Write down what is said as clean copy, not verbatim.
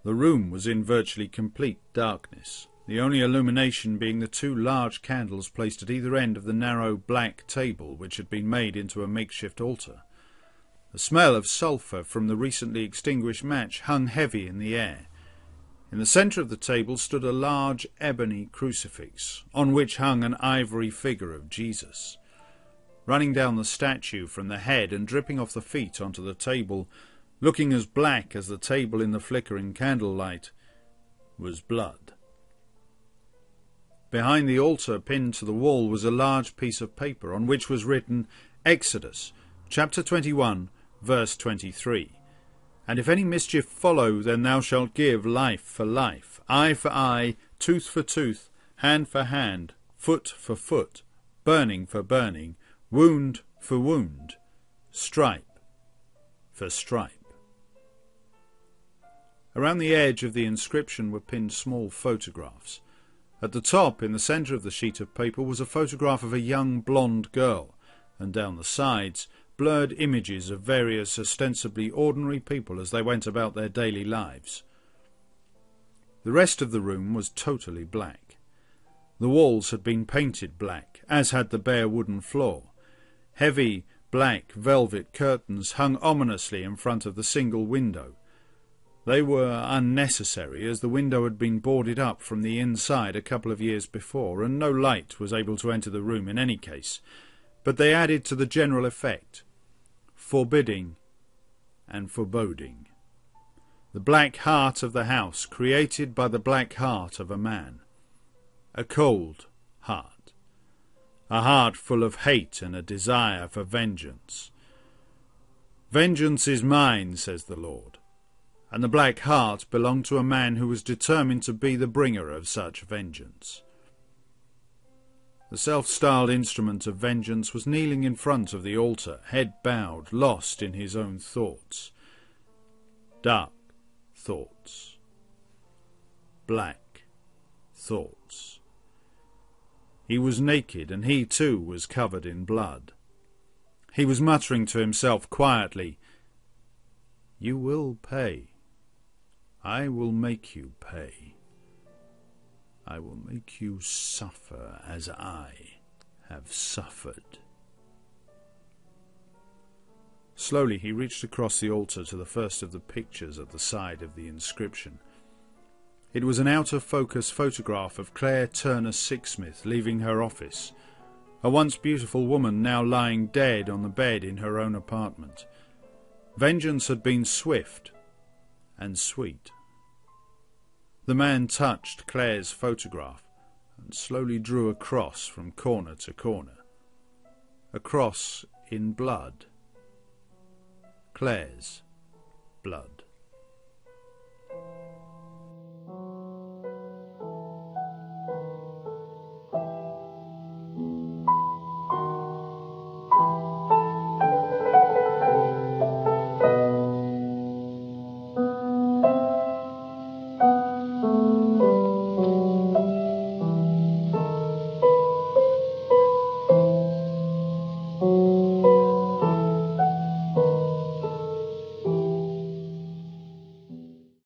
The room was in virtually complete darkness, the only illumination being the two large candles placed at either end of the narrow black table which had been made into a makeshift altar. The smell of sulphur from the recently extinguished match hung heavy in the air. In the centre of the table stood a large ebony crucifix, on which hung an ivory figure of Jesus. Running down the statue from the head and dripping off the feet onto the table, looking as black as the table in the flickering candlelight, was blood. Behind the altar, pinned to the wall, was a large piece of paper on which was written Exodus, chapter 21, verse 23. And if any mischief follow, then thou shalt give life for life, eye for eye, tooth for tooth, hand for hand, foot for foot, burning for burning, wound for wound, stripe for stripe. Around the edge of the inscription were pinned small photographs. At the top, in the centre of the sheet of paper, was a photograph of a young blonde girl, and down the sides, blurred images of various ostensibly ordinary people as they went about their daily lives. The rest of the room was totally black. The walls had been painted black, as had the bare wooden floor. Heavy, black velvet curtains hung ominously in front of the single window. They were unnecessary, as the window had been boarded up from the inside a couple of years before, and no light was able to enter the room in any case, but they added to the general effect, forbidding and foreboding. The black heart of the house, created by the black heart of a man. A cold heart. A heart full of hate and a desire for vengeance. Vengeance is mine, says the Lord. And the black heart belonged to a man who was determined to be the bringer of such vengeance. The self-styled instrument of vengeance was kneeling in front of the altar, head bowed, lost in his own thoughts. Dark thoughts. Black thoughts. He was naked, and he too was covered in blood. He was muttering to himself quietly, "You will pay. I will make you pay. I will make you suffer as I have suffered." Slowly he reached across the altar to the first of the pictures at the side of the inscription. It was an out-of-focus photograph of Claire Turner Sixsmith leaving her office, a once beautiful woman now lying dead on the bed in her own apartment. Vengeance had been swift and sweet. The man touched Claire's photograph and slowly drew a cross from corner to corner. A cross in blood. Claire's blood.